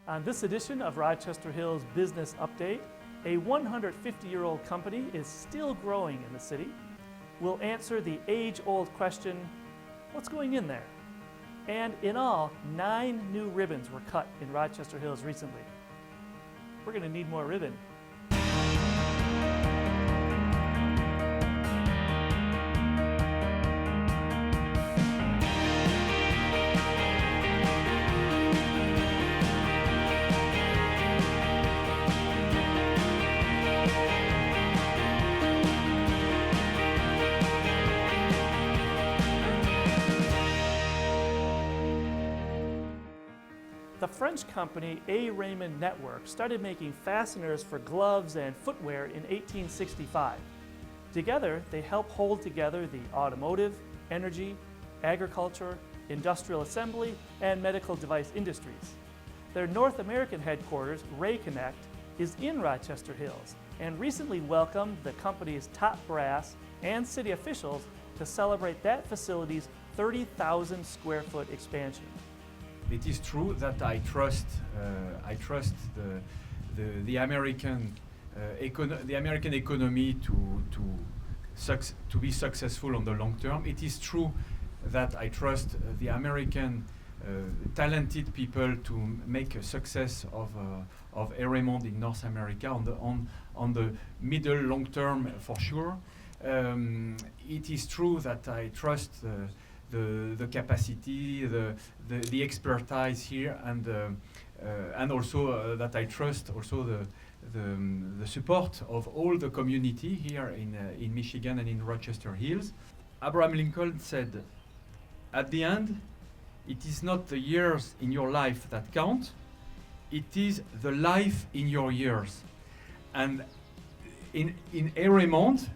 On this edition of Rochester Hills Business Update, a 150-year-old company is still growing in the city. We'll answer the age-old question, what's going in there? And in all, 9 new ribbons were cut in Rochester Hills recently. We're going to need more ribbon. The French company Raymond Network started making fasteners for gloves and footwear in 1865. Together, they help hold together the automotive, energy, agriculture, industrial assembly, and medical device industries. Their North American headquarters, Raymond, is in Rochester Hills and recently welcomed the company's top brass and city officials to celebrate that facility's 30,000 square foot expansion. It is true that I trust the American economy to be successful on the long term. It is true that I trust the American talented people to make a success of Raymond in North America on the middle long term for sure. It is true that I trust the capacity, the expertise here, and also that I trust also the support of all the community here in Michigan and in Rochester Hills. Abraham Lincoln said, "At the end, it is not the years in your life that count; it is the life in your years." And in Raymond,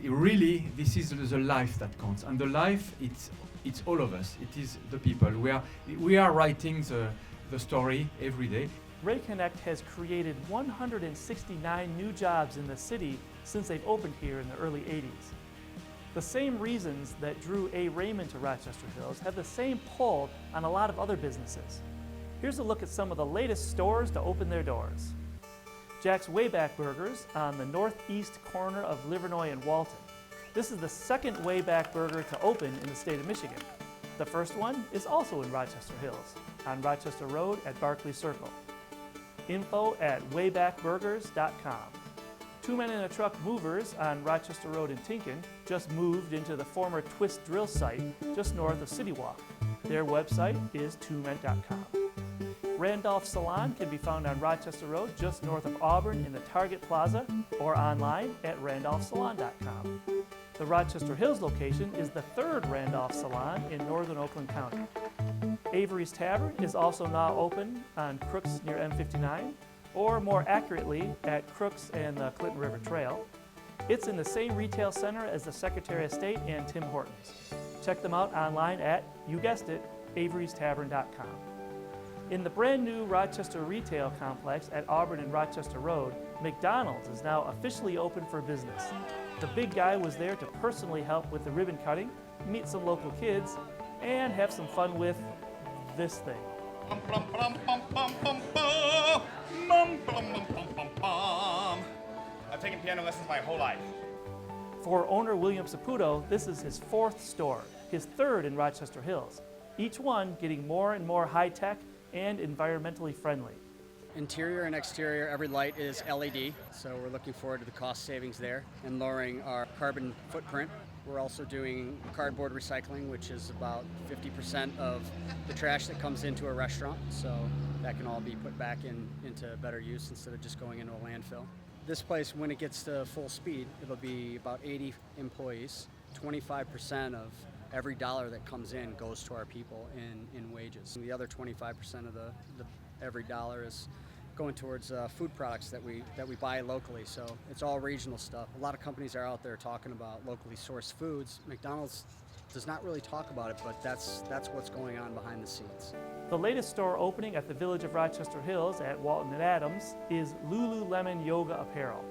really, this is the life that counts, and the life it's all of us. It is the people. We are writing the story every day. Raymond has created 169 new jobs in the city since they've opened here in the early 80s. The same reasons that drew Raymond to Rochester Hills have the same pull on a lot of other businesses. Here's a look at some of the latest stores to open their doors. Jack's Wayback Burgers on the northeast corner of Livernois and Walton. This is the second Wayback Burger to open in the state of Michigan. The first one is also in Rochester Hills, on Rochester Road at Barclay Circle. Info at waybackburgers.com. Two Men in a Truck Movers on Rochester Road in Tinkin just moved into the former Twist Drill site just north of City Walk. Their website is twomen.com. Randolph Salon can be found on Rochester Road just north of Auburn in the Target Plaza or online at randolphsalon.com. The Rochester Hills location is the third Randolph Salon in northern Oakland County. Avery's Tavern is also now open on Crooks near M59, or more accurately at Crooks and the Clinton River Trail. It's in the same retail center as the Secretary of State and Tim Hortons. Check them out online at, you guessed it, averystavern.com. In the brand new Rochester retail complex at Auburn and Rochester Road, McDonald's is now officially open for business. The big guy was there to personally help with the ribbon cutting, meet some local kids, and have some fun with this thing. I've taken piano lessons my whole life. For owner William Saputo, this is his 4th store, his 3rd in Rochester Hills, each one getting more and more high-tech and environmentally friendly. Interior and exterior, every light is LED, so we're looking forward to the cost savings there and lowering our carbon footprint. We're also doing cardboard recycling, which is about 50% of the trash that comes into a restaurant, so that can all be put back into better use instead of just going into a landfill. This place, when it gets to full speed, it'll be about 80 employees. 25% of every dollar that comes in goes to our people in wages. The other 25% of the every dollar is going towards food products that we buy locally. So it's all regional stuff. A lot of companies are out there talking about locally sourced foods. McDonald's does not really talk about it, but that's what's going on behind the scenes. The latest store opening at the Village of Rochester Hills at Walton and Adams is Lululemon Yoga Apparel.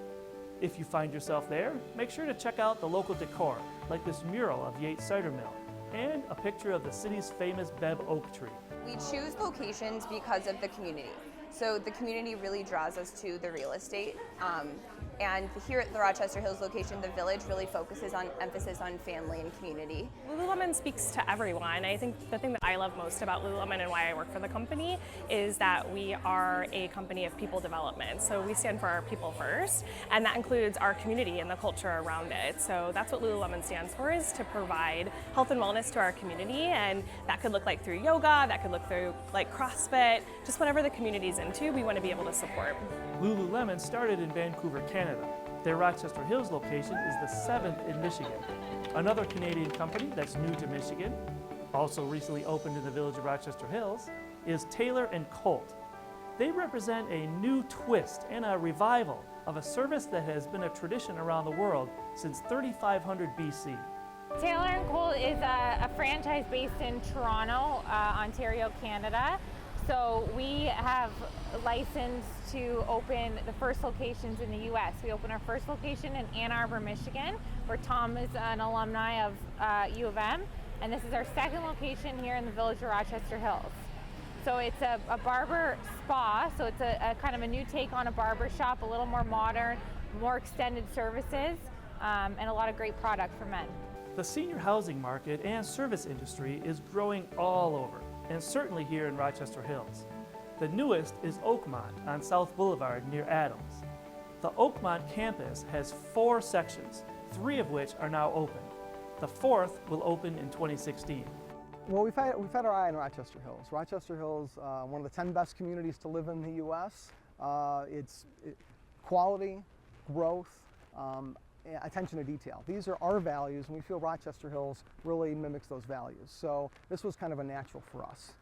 If you find yourself there, make sure to check out the local decor, like this mural of Yates Cider Mill, and a picture of the city's famous Beb oak tree. We choose locations because of the community. So the community really draws us to the real estate. And here at the Rochester Hills location, the village really focuses on emphasis on family and community. Lululemon speaks to everyone. I think the thing that I love most about Lululemon and why I work for the company is that we are a company of people development. So we stand for our people first, and that includes our community and the culture around it. So that's what Lululemon stands for, is to provide health and wellness to our community, and that could look like through yoga, that could look through like CrossFit, just whatever the community's into, we want to be able to support. Lululemon started in Vancouver, Canada. Their Rochester Hills location is the 7th in Michigan. Another Canadian company that's new to Michigan, also recently opened in the village of Rochester Hills, is Taylor & Colt. They represent a new twist and a revival of a service that has been a tradition around the world since 3500 BC. Taylor & Colt is a franchise based in Toronto, Ontario, Canada. So we have licensed to open the first locations in the U.S. We opened our first location in Ann Arbor, Michigan, where Tom is an alumni of U of M, and this is our second location here in the village of Rochester Hills. So it's a barber spa, so it's a kind of a new take on a barber shop, a little more modern, more extended services, and a lot of great product for men. The senior housing market and service industry is growing all over, and certainly here in Rochester Hills. The newest is Oakmont on South Boulevard near Adams. The Oakmont campus has 4 sections, 3 of which are now open. The 4th will open in 2016. Well, we've had our eye on Rochester Hills. Rochester Hills, one of the 10 best communities to live in the U.S. It's quality, growth, attention to detail. These are our values, and we feel Rochester Hills really mimics those values. So this was kind of a natural for us.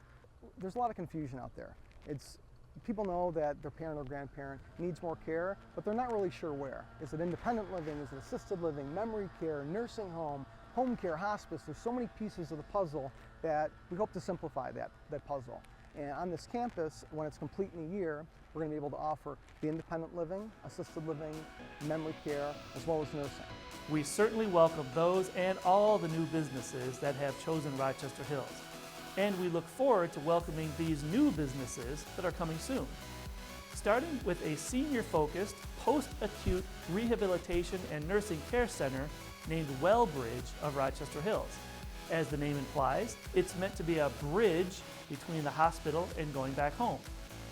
There's a lot of confusion out there. People know that their parent or grandparent needs more care, but they're not really sure where. Is it independent living? Is it assisted living? Memory care? Nursing home? Home care? Hospice? There's so many pieces of the puzzle that we hope to simplify that puzzle. And on this campus, when it's complete in a year, we're going to be able to offer the independent living, assisted living, memory care, as well as nursing. We certainly welcome those and all the new businesses that have chosen Rochester Hills. And we look forward to welcoming these new businesses that are coming soon. Starting with a senior-focused, post-acute rehabilitation and nursing care center named Wellbridge of Rochester Hills. As the name implies, it's meant to be a bridge between the hospital and going back home.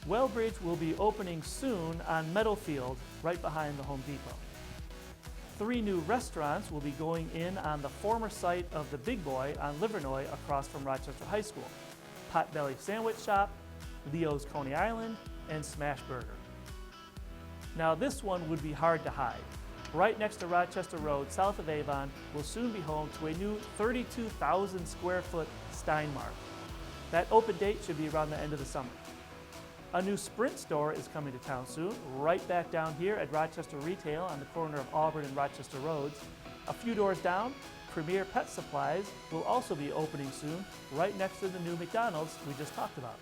Wellbridge will be opening soon on Meadowfield, right behind the Home Depot. 3 new restaurants will be going in on the former site of the Big Boy on Livernois across from Rochester High School. Potbelly Sandwich Shop, Leo's Coney Island, and Smash Burger. Now this one would be hard to hide. Right next to Rochester Road, south of Avon, will soon be home to a new 32,000 square foot Steinmark. That open date should be around the end of the summer. A new Sprint store is coming to town soon, right back down here at Rochester Retail on the corner of Auburn and Rochester Roads. A few doors down, Premier Pet Supplies will also be opening soon, right next to the new McDonald's we just talked about.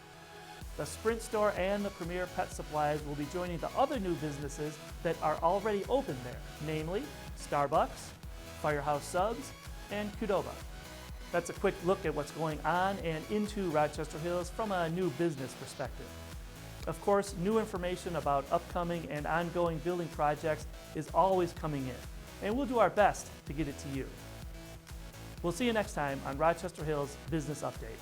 The Sprint store and the Premier Pet Supplies will be joining the other new businesses that are already open there, namely Starbucks, Firehouse Subs, and Qdoba. That's a quick look at what's going on and into Rochester Hills from a new business perspective. Of course, new information about upcoming and ongoing building projects is always coming in, and we'll do our best to get it to you. We'll see you next time on Rochester Hills Business Update.